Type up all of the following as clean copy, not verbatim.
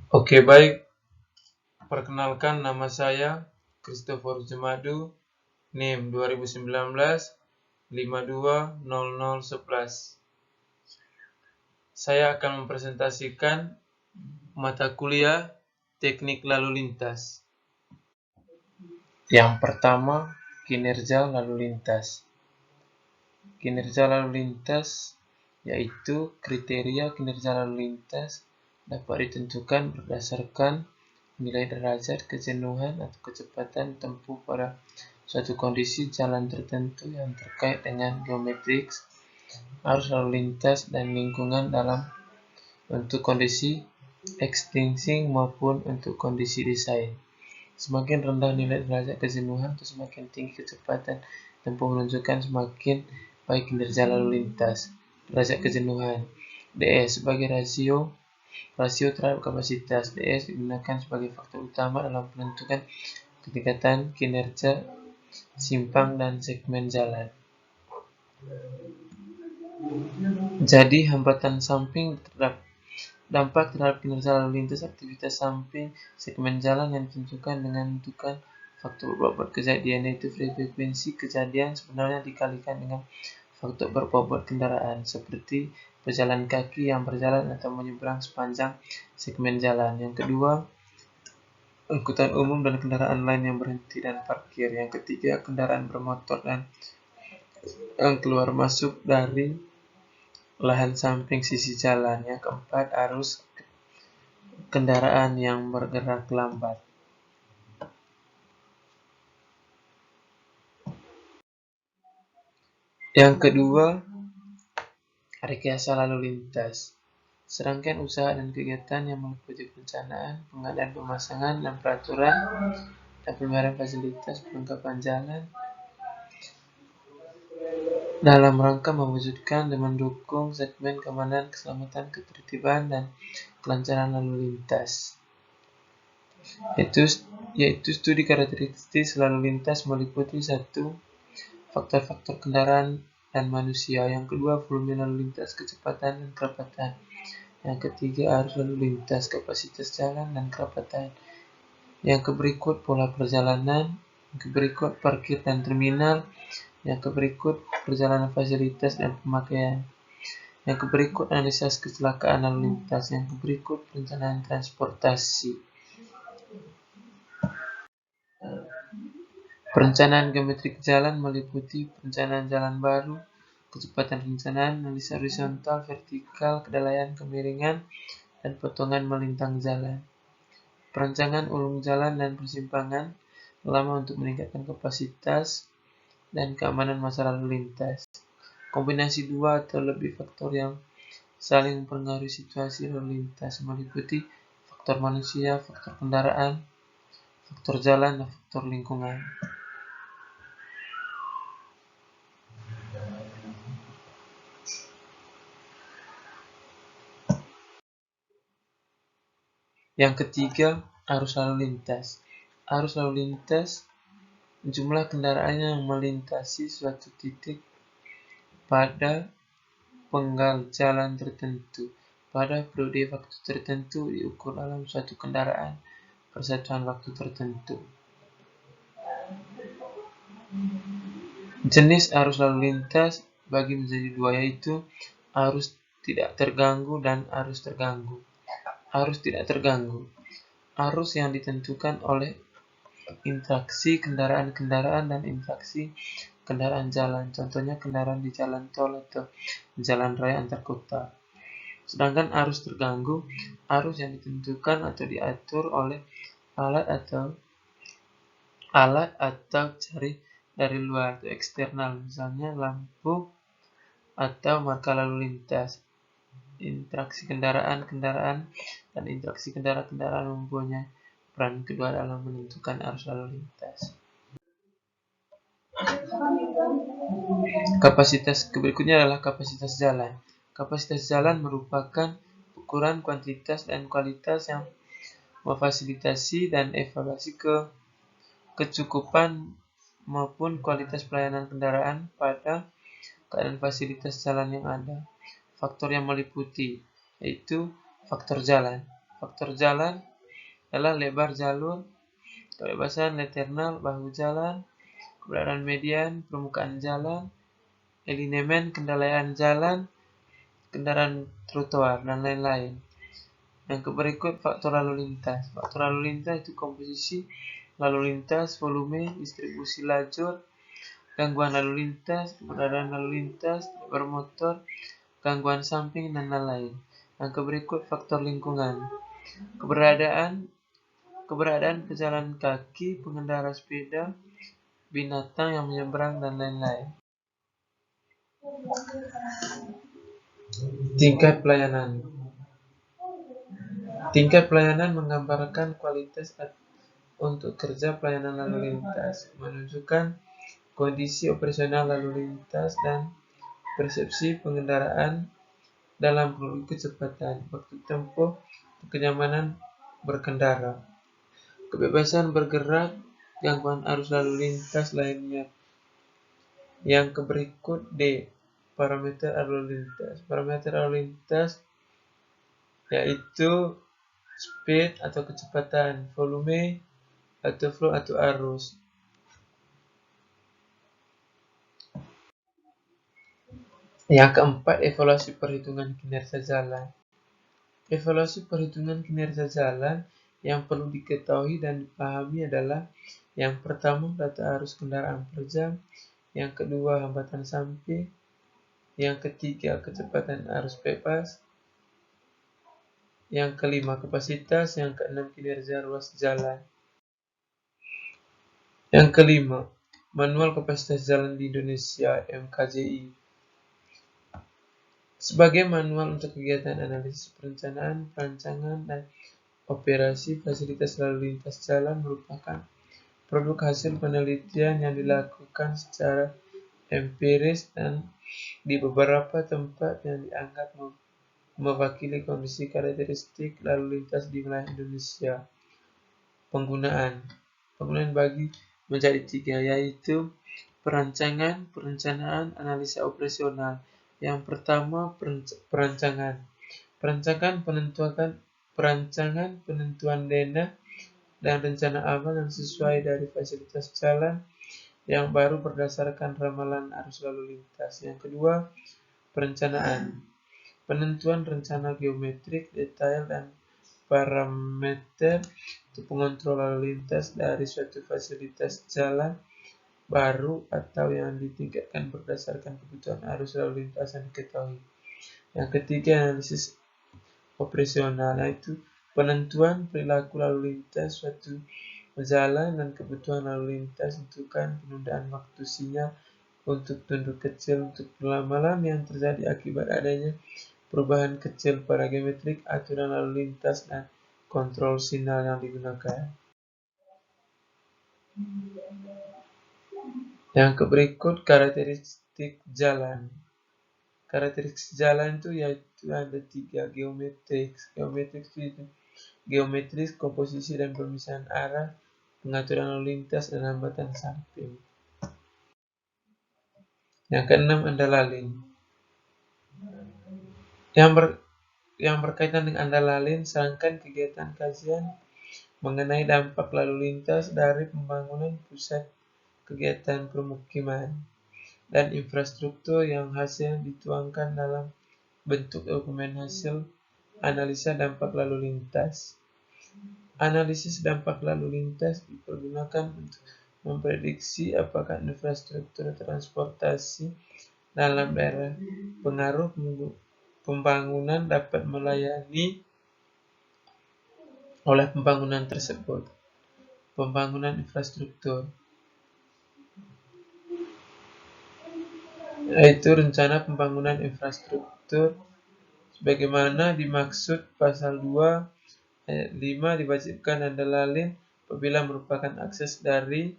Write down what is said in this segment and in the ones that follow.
Oke, baik. Perkenalkan, nama saya Christopher Jemadu, NIM 2019 520011. Saya akan mempresentasikan mata kuliah Teknik Lalu Lintas. Yang pertama, kinerja lalu lintas. Kinerja lalu lintas yaitu kriteria kinerja lalu lintas dapat ditentukan berdasarkan nilai derajat kejenuhan atau kecepatan tempuh pada suatu kondisi jalan tertentu yang terkait dengan geometrik, arus lalu lintas, dan lingkungan dalam untuk kondisi existing maupun untuk kondisi desain. Semakin rendah nilai derajat kejenuhan atau semakin tinggi kecepatan tempuh menunjukkan semakin baik kinerja lalu lintas. Derajat kejenuhan DS sebagai rasio terhadap kapasitas. DS digunakan sebagai faktor utama dalam menentukan ketingkatan kinerja simpang dan segmen jalan. Jadi, hambatan samping dampak terhadap kinerja lalu lintas aktivitas samping segmen jalan yang ditentukan dengan menentukan faktor berbobot kejadian, yaitu frekuensi kejadian sebenarnya dikalikan dengan faktor berbobot kendaraan, seperti pejalan kaki yang berjalan atau menyeberang sepanjang segmen jalan. Yang kedua, angkutan umum dan kendaraan lain yang berhenti dan parkir. Yang ketiga, kendaraan bermotor dan yang keluar masuk dari lahan samping sisi jalan. Yang keempat, arus kendaraan yang bergerak lambat. Yang kedua, rekayasa lalu lintas. Serangkaian usaha dan kegiatan yang meliputi perencanaan, pengadaan, pemasangan, dan peraturan dan pemeliharaan fasilitas perlengkapan jalan dalam rangka mewujudkan dan mendukung segmen keamanan, keselamatan, ketertiban, dan kelancaran lalu lintas. Yaitu studi karakteristik lalu lintas meliputi 1. Faktor-faktor kendaraan dan manusia. Yang kedua, volume lalu lintas, kecepatan dan kerapatan. Yang ketiga, arus lalu lintas, kapasitas jalan dan kerapatan. Yang keberikut, pola perjalanan. Yang keberikut, parkir dan terminal. Yang keberikut, perjalanan fasilitas dan pemakaian. Yang keberikut, analisa kecelakaan lalu lintas. Yang keberikut, perencanaan transportasi. Perencanaan geometrik jalan meliputi perencanaan jalan baru, kecepatan rencanaan, analisa horizontal, vertikal, kedalayan, kemiringan, dan potongan melintang jalan. Perencanaan ulung jalan dan persimpangan lama untuk meningkatkan kapasitas dan keamanan masa lalu lintas. Kombinasi 2 atau lebih faktor yang saling mempengaruhi situasi lalu lintas meliputi faktor manusia, faktor kendaraan, faktor jalan, dan faktor lingkungan. Yang ketiga, arus lalu lintas. Arus lalu lintas jumlah kendaraan yang melintasi suatu titik pada penggal jalan tertentu pada periode waktu tertentu diukur dalam suatu kendaraan persatuan waktu tertentu. Jenis arus lalu lintas bagi menjadi dua, yaitu arus tidak terganggu dan arus terganggu. Arus tidak terganggu, arus yang ditentukan oleh interaksi kendaraan-kendaraan dan interaksi kendaraan jalan, contohnya kendaraan di jalan tol atau jalan raya antar kota. Sedangkan arus terganggu, arus yang ditentukan atau diatur oleh alat atau cari dari luar atau eksternal, misalnya lampu atau marka lalu lintas. Interaksi kendaraan-kendaraan dan interaksi kendaraan-kendaraan mempunyai peran kedua dalam menentukan arus lalu lintas. Kapasitas berikutnya adalah kapasitas jalan. Kapasitas jalan merupakan ukuran kuantitas dan kualitas yang memfasilitasi dan evaluasi kecukupan maupun kualitas pelayanan kendaraan pada keadaan fasilitas jalan yang ada. Faktor yang meliputi yaitu faktor jalan. faktor jalan adalah lebar jalur, kebebasan lateral bahu jalan, keberadaan median permukaan jalan, alignment kendaraan jalan, kendaraan trotoar, dan lain-lain. Yang berikut faktor lalu lintas. Faktor lalu lintas itu komposisi lalu lintas, volume, distribusi lajur, gangguan lalu lintas, keberadaan lalu lintas, bermotor, gangguan samping, dan lain-lain. Yang berikut faktor lingkungan. Keberadaan pejalan kaki, pengendara sepeda, binatang yang menyeberang, dan lain-lain. Tingkat pelayanan. Tingkat pelayanan menggambarkan kualitas untuk kerja pelayanan lalu lintas, menunjukkan kondisi operasional lalu lintas dan persepsi pengendaraan dalam kecepatan, waktu tempuh, kenyamanan berkendara, kebebasan bergerak, gangguan arus lalu lintas lainnya. Yang berikut D. Parameter lalu lintas. Parameter lalu lintas yaitu speed atau kecepatan, volume atau flow atau arus. Yang keempat, evaluasi perhitungan kinerja jalan. Evaluasi perhitungan kinerja jalan yang perlu diketahui dan dipahami adalah yang pertama, data arus kendaraan per jam, yang kedua, hambatan samping, yang ketiga, kecepatan arus bebas, yang kelima, kapasitas, yang keenam, kinerja ruas jalan. Yang kelima, Manual Kapasitas Jalan di Indonesia (MKJI). Sebagai manual untuk kegiatan analisis perencanaan, perancangan, dan operasi fasilitas lalu lintas jalan merupakan produk hasil penelitian yang dilakukan secara empiris dan di beberapa tempat yang dianggap mewakili kondisi karakteristik lalu lintas di wilayah Indonesia. Penggunaan bagi menjadi tiga, yaitu perancangan, perencanaan, analisa operasional. Yang pertama, perancangan. Perancangan penentuan dana dan rencana awal yang sesuai dari fasilitas jalan yang baru berdasarkan ramalan arus lalu lintas. Yang kedua, perencanaan. Penentuan rencana geometrik, detail, dan parameter untuk pengontrol lalu lintas dari suatu fasilitas jalan baru atau yang ditingkatkan berdasarkan kebutuhan arus lalu lintas yang diketahui. Yang ketiga, analisis operasional, yaitu penentuan perilaku lalu lintas suatu jalan dan kebutuhan lalu lintas, tentukan penundaan waktu sinyal untuk tunduk kecil untuk malam yang terjadi akibat adanya perubahan kecil pada geometrik aturan lalu lintas dan kontrol sinyal yang digunakan. Yang berikut, karakteristik jalan. Karakteristik jalan itu yaitu ada tiga: geometris, komposisi dan pemisahan arah, pengaturan lalu lintas, dan hambatan samping. Yang keenam, andalalin. Yang berkaitan dengan andalalin, serangkaian kegiatan kajian mengenai dampak lalu lintas dari pembangunan pusat kegiatan permukiman dan infrastruktur yang hasil dituangkan dalam bentuk dokumen hasil analisa dampak lalu lintas. Analisis dampak lalu lintas dipergunakan untuk memprediksi apakah infrastruktur transportasi dalam daerah pengaruh pembangunan dapat melayani oleh pembangunan tersebut. Pembangunan infrastruktur yaitu rencana pembangunan infrastruktur sebagaimana dimaksud pasal 2 ayat 5 diwajibkan andalalin apabila merupakan akses dari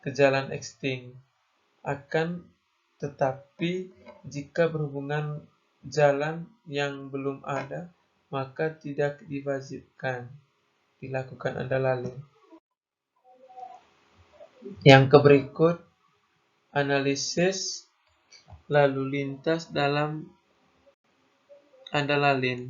ke jalan existing. Akan tetapi jika berhubungan jalan yang belum ada, maka tidak diwajibkan dilakukan andalalin. Yang berikut, analisis lalu lintas dalam andalalin.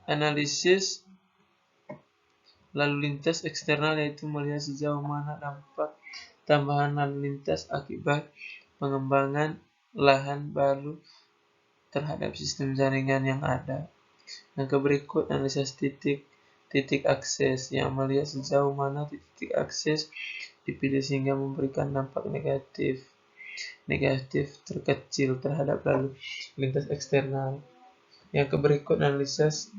Analisis lalu lintas eksternal yaitu melihat sejauh mana dampak tambahan lalu lintas akibat pengembangan lahan baru terhadap sistem jaringan yang ada. Yang berikut analisis titik akses yang melihat sejauh mana titik akses dipilih sehingga memberikan dampak negatif terkecil terhadap lalu lintas eksternal. Yang berikut analisis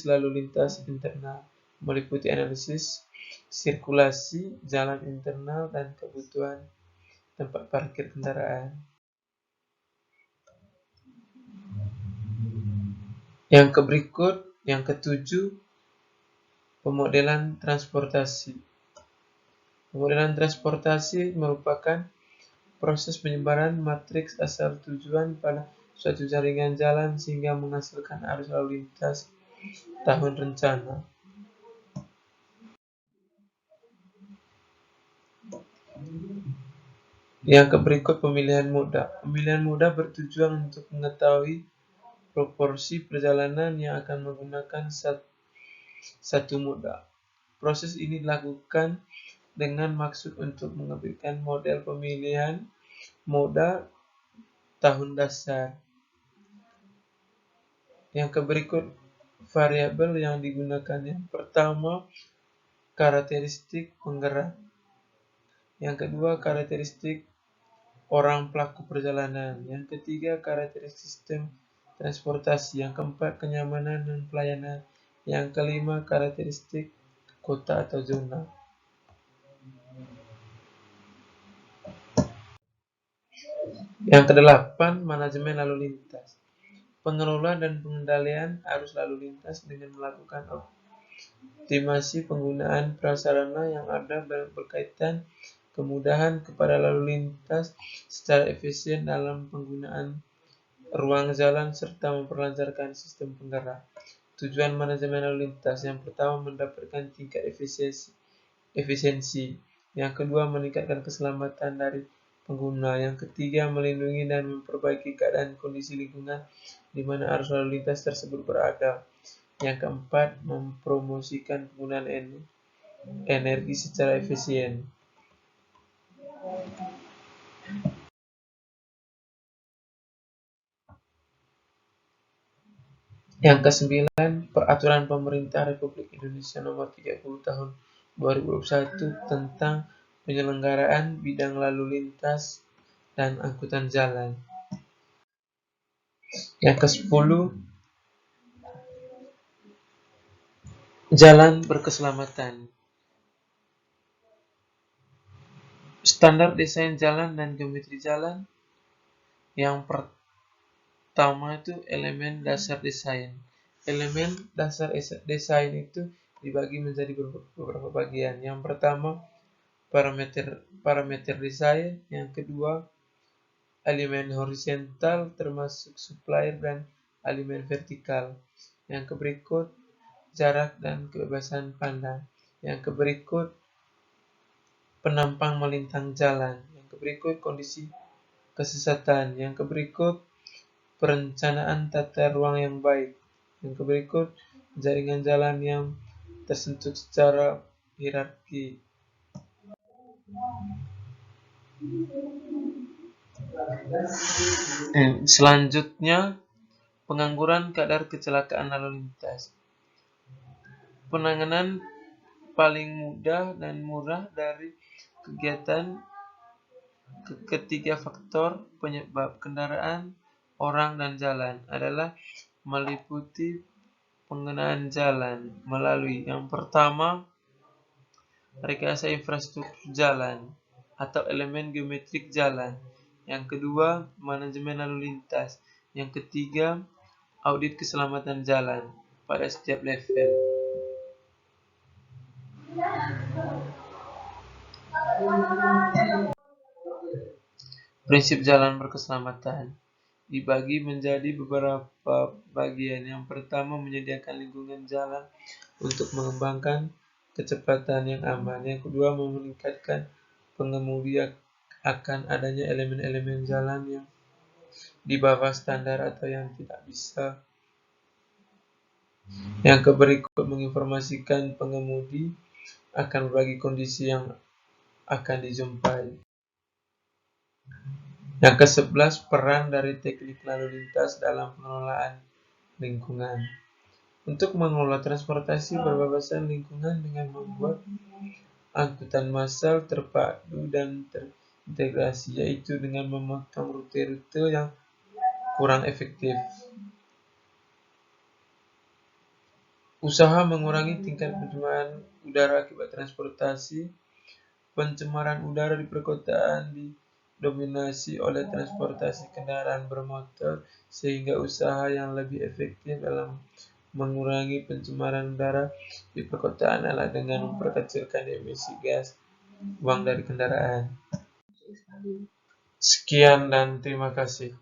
lalu lintas internal meliputi analisis sirkulasi jalan internal dan kebutuhan tempat parkir kendaraan. Yang berikut, yang ketujuh, pemodelan transportasi. Pemodelan transportasi merupakan proses penyebaran matriks asal tujuan pada suatu jaringan jalan sehingga menghasilkan arus lalu lintas tahun rencana. Yang berikut, pemilihan moda. Pemilihan moda bertujuan untuk mengetahui proporsi perjalanan yang akan menggunakan satu moda. Proses ini dilakukan dengan maksud untuk mengambilkan model pemilihan moda tahun dasar. Yang berikut, variabel yang digunakan. Yang pertama, karakteristik penggerak. Yang kedua, karakteristik orang pelaku perjalanan. Yang ketiga, karakteristik sistem transportasi. Yang keempat, kenyamanan dan pelayanan. Yang kelima, karakteristik kota atau zona. Yang kedelapan, manajemen lalu lintas. Pengelola dan pengendalian arus lalu lintas dengan melakukan optimasi penggunaan prasarana yang ada berkaitan kemudahan kepada lalu lintas secara efisien dalam penggunaan ruang jalan serta memperlancarkan sistem penggerak. Tujuan manajemen lalu lintas yang pertama, mendapatkan tingkat efisiensi. Yang kedua, meningkatkan keselamatan dari pengguna. Yang ketiga, melindungi dan memperbaiki keadaan kondisi lingkungan di mana arus lalu lintas tersebut berada. Yang keempat, mempromosikan penggunaan energi secara efisien. Yang kesembilan, Peraturan Pemerintah Republik Indonesia Nomor 30 Tahun 2021 tentang penyelenggaraan bidang lalu lintas dan angkutan jalan. Yang ke-10, jalan berkeselamatan. Standar desain jalan dan geometri jalan. Yang pertama itu elemen dasar desain. Elemen dasar desain itu dibagi menjadi beberapa bagian. Yang pertama, parameter desain. Yang kedua, elemen horizontal termasuk supplier dan elemen vertikal. Yang berikut, jarak dan kebebasan pandang. Yang berikut, penampang melintang jalan. Yang berikut, kondisi kesesatan. Yang berikut, perencanaan tata ruang yang baik. Yang berikut, jaringan jalan yang tersentuh secara hierarki. Selanjutnya, pengangguran kadar kecelakaan lalu lintas. Penanganan paling mudah dan murah dari kegiatan ketiga faktor penyebab kendaraan, orang, dan jalan adalah meliputi penggunaan jalan melalui yang pertama, rekayasa infrastruktur jalan atau elemen geometrik jalan. Yang kedua, manajemen lalu lintas. Yang ketiga, audit keselamatan jalan pada setiap level. Prinsip jalan berkeselamatan dibagi menjadi beberapa bagian. Yang pertama, menyediakan lingkungan jalan untuk mengembangkan kecepatan yang aman. Yang kedua, meningkatkan pengemudi akan adanya elemen-elemen jalan yang di bawah standar atau yang tidak bisa Yang berikut menginformasikan pengemudi akan berbagai kondisi yang akan dijumpai. Yang ke-11, peran dari teknik lalu lintas dalam pengelolaan lingkungan. Untuk mengelola transportasi berbahasan lingkungan dengan membuat angkutan massal terpadu dan terintegrasi, yaitu dengan memotong rute-rute yang kurang efektif. Usaha mengurangi tingkat pencemaran udara akibat transportasi. Pencemaran udara di perkotaan didominasi oleh transportasi kendaraan bermotor, sehingga usaha yang lebih efektif dalam mengurangi pencemaran udara di perkotaan adalah dengan memperkecilkan emisi gas buang dari kendaraan. Sekian dan terima kasih.